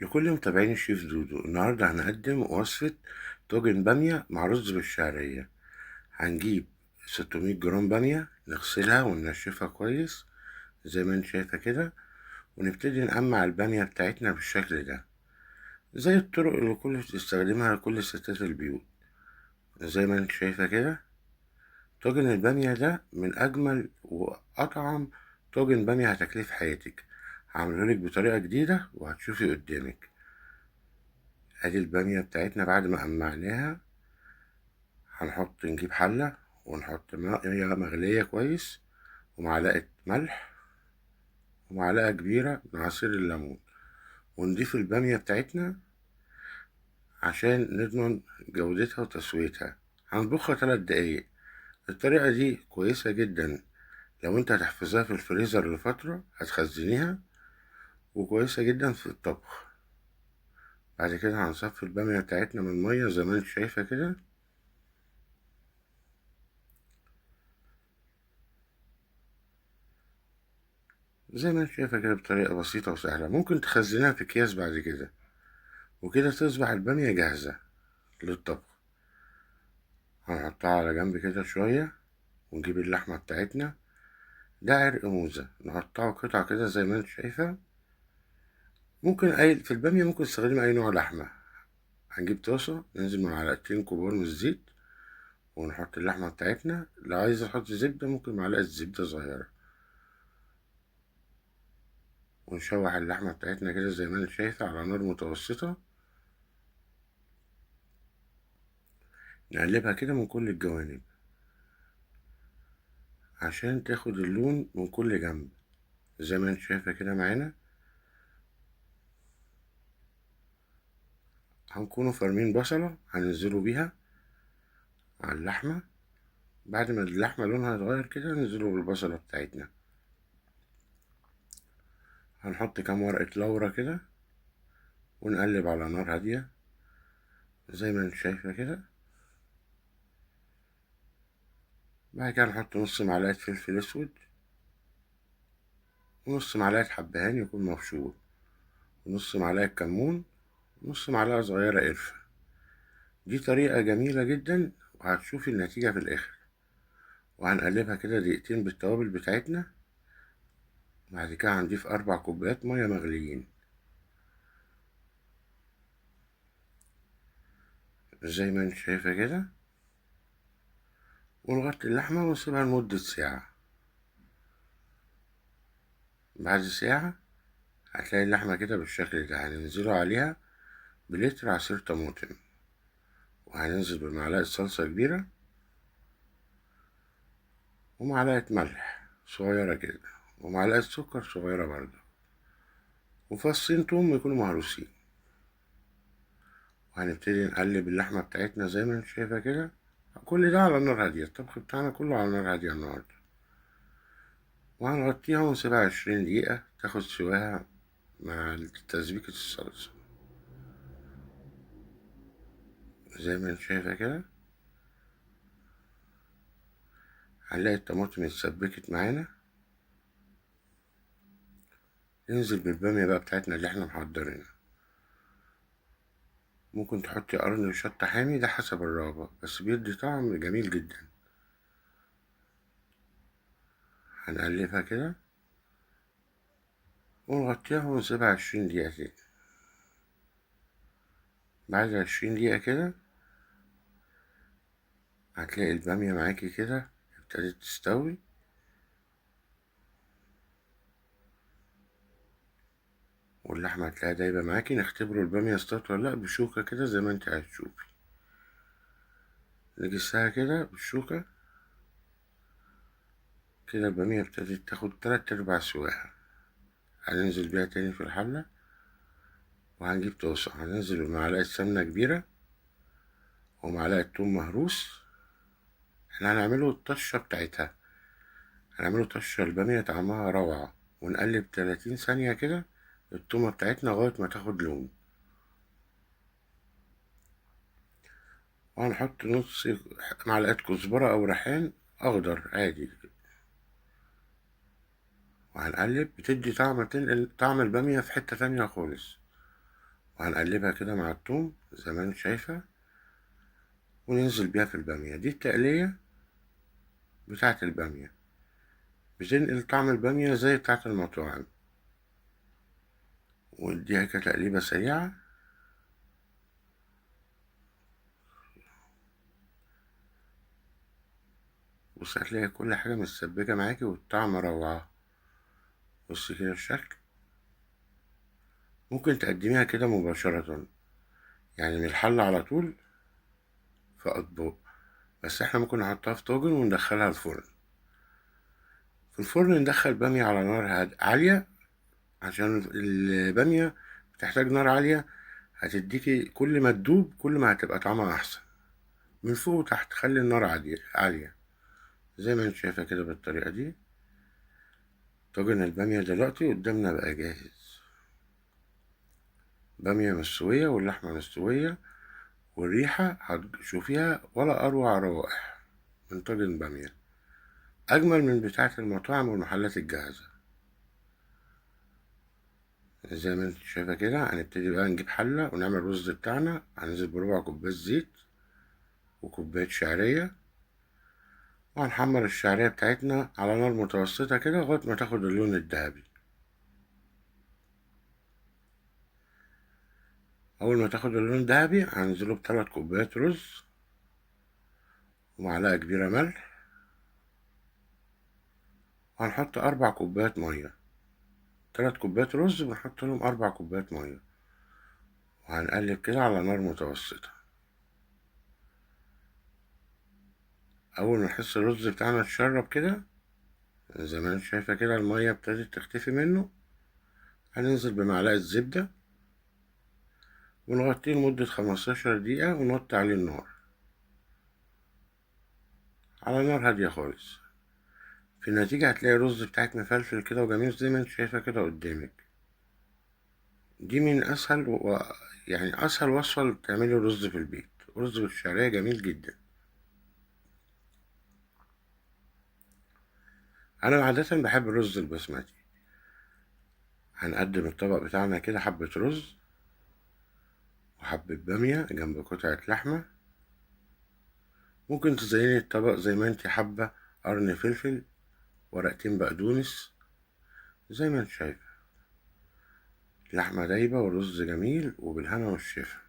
لكل متابعين الشيف دودو، النهاردة هنقدم وصفة طاجن بامية مع رز بالشعرية. هنجيب 600 جرام بامية، نغسلها وننشفها كويس زي ما انت شايفة كده، ونبتدي نقمع البامية بتاعتنا بالشكل ده، زي الطرق اللي كل بتستخدمها كل ستات البيوت. زي ما انت شايفة كده، طاجن البامية ده من أجمل وأطعم طاجن بامية هتاكليه في حياتك. هعملهولك بطريقة جديدة وهتشوفي قدامك. ادي البامية بتاعتنا بعد ما قمعناها، نجيب حلة ونحط مية مغلية كويس، ومعلقة ملح، ومعلقة كبيرة من عصير الليمون، ونضيف البامية بتاعتنا عشان نضمن جودتها وتسويتها. هنطبخها 3 دقايق. الطريقة دي كويسة جدا لو انت هتحفظها في الفريزر لفترة هتخزنيها، وكويسة جدا في الطبخ. بعد كده هنصفي البامية بتاعتنا من المية زي ما انت شايفة كده. زي ما انت شايفة كده بطريقة بسيطة وسهلة. ممكن تخزنها في أكياس بعد كده، وكده تصبح البامية جاهزة للطبخ. هنحطها على جنب كده شوية، ونجيب اللحمة بتاعتنا. ده عرق موزة، نقطعه قطع كده زي ما انت شايفة. ممكن في البامية ممكن تستخدم أي نوع لحمة. هنجيب طاسة، ننزل من معلقتين كبار من الزيت، ونحط اللحمة بتاعتنا. لو عايز تحط زبدة ممكن معلقة زبدة صغيرة، ونشوح اللحمة بتاعتنا كده زي ما انت شايفة على نار متوسطة. نقلبها كده من كل الجوانب عشان تاخد اللون من كل جنب زي ما انت شايفة كده معانا. هنكونوا فارمين بصلة هننزلوا بيها على اللحمة. بعد ما اللحمة لونها يتغير كده ننزلوا بالبصلة بتاعتنا. هنحط كام ورقة لورا كده، ونقلب على نار هادية زي ما انت شايفة كده. بعد كده نحط نص معلقة فلفل اسود، ونص معلقة حبهان يكون مبشور، ونص معلقة كمون، ونص معلقة صغيرة قرفة. دي طريقة جميلة جدا وهتشوفي النتيجة في الآخر. وهنقلبها كده دقيقتين بالتوابل بتاعتنا. بعد كده هنضيف 4 كوبايات مية مغليين زي ما انت شايفة كده، ونغطي اللحمة ونسيبها لمدة ساعة. بعد ساعة هتلاقي اللحمة كده بالشكل ده. هننزله عليها بلتر عصير طماطم، وهننزل بمعلقة صلصة كبيرة، ومعلقة ملح صغيرة كده، ومعلقة سكر صغيرة برضه، وفصين توم يكونوا مهروسين. وهنبتدي نقلب اللحمة بتاعتنا زي ما انت شايفة كده. كل ده على نار هادية، الطبخ بتاعنا كله على نار هادية النهاردة. وهنغطيها ونسيبها 20 دقيقة تاخد سواها مع تسبيكة الصلصة زي ما انت شايفة كده. هنلاقي الطماطم اتسبكت معانا. ننزل بالبامية بقى بتاعتنا اللي احنا محضرينها. ممكن تحطي قرن شطة حامي، ده حسب الرغبة، بس بيدي طعم جميل جدا. هنقلبها كده ونغطيها ونسيبها 20 دقيقة كده. بعد 20 دقيقة كده هتلاقي البامية معاكي كده ابتدت تستوي. واللحمة هتلاقيها دايبة معاكي. نختبروا البامية استوت ولا لأ بشوكة كده زي ما انت هتشوفي. نجسها كده بالشوكة كده. البامية ابتدت تاخد 3/4 سواها. هننزل بيها تاني في الحلة، وهنجيب طاسة هننزل بمعلقة سمنة كبيرة ومعلقة توم مهروس. احنا هنعمله الطشة بتاعتها، هنعمله طشة البامية طعمها روعة. ونقلب 30 ثانية كده التومة بتاعتنا لغاية ما تاخد لون. وهنحط نص معلقة كزبرة أو ريحان أخضر عادي، وهنقلب. بتدي طعم، تنقل طعم البامية في حتة تانية خالص. وهنقلبها كده مع التوم زي ما انت شايفة، وننزل بيها في البامية. دي التقلية بتاعة البامية، بتنقل طعم البامية زي بتاعة المطاعم. واديها كده تقليبة سريعة. بص هتلاقي كل حاجة متسبكة معاكي والطعم روعة. بص كده الشكل. ممكن تقدميها كده مباشرة، يعني من الحلة على طول في أطباق، بس احنا ممكن نحطها في طاجن وندخلها الفرن. في الفرن ندخل بامية على نار عالية، عشان البامية بتحتاج نار عالية. هتديكي كل ما تدوب كل ما هتبقى طعمها أحسن. من فوق وتحت خلي النار عالية زي ما انت شايفة كده بالطريقة دي. طاجن البامية دلوقتي قدامنا بقى جاهز. بامية مستوية واللحمة مستوية، والريحة هتشوفيها ولا أروع روائح من طاجن بامية، أجمل من بتاعة المطاعم والمحلات الجاهزة. زي ما انت شايفة كده هنبتدي بقى نجيب حلة ونعمل الرز بتاعنا. هننزل بربع كوباية زيت وكوباية شعرية، وهنحمر الشعرية بتاعتنا على نار متوسطة كده لغاية ما تاخد اللون الذهبي. أول ما تاخد اللون الذهبي هننزله بثلاث كوبايات رز ومعلقة كبيرة ملح، وهنحط 4 كوبايات مية. 3 كوبايات رز بنحط لهم 4 كوبايات مية، وهنقلب كده على نار متوسطة. أول ما نحس الرز بتاعنا اتشرب كده زي ما انت شايفة كده المية ابتدت تختفي منه، هننزل بمعلقة زبدة ونغطيه لمدة 15 دقيقة ونوطي عليه النار على نار هادية خالص. في النتيجة هتلاقي الرز بتاعك مفلفل كده وجميل زي ما انت شايفة كده قدامك. دي من أسهل يعني أسهل وصفة تعملي رز في البيت. رز بالشعرية جميل جدا. أنا عادة بحب الرز البسمتي. هنقدم الطبق بتاعنا كده حبة رز وحبة بامية جنب قطعة لحمة. ممكن تزيني الطبق زي ما انت حابة، قرن فلفل، ورقتين بقدونس، زي ما انت شايفة. لحمة دايبة ورز جميل وبالهنا والشفا.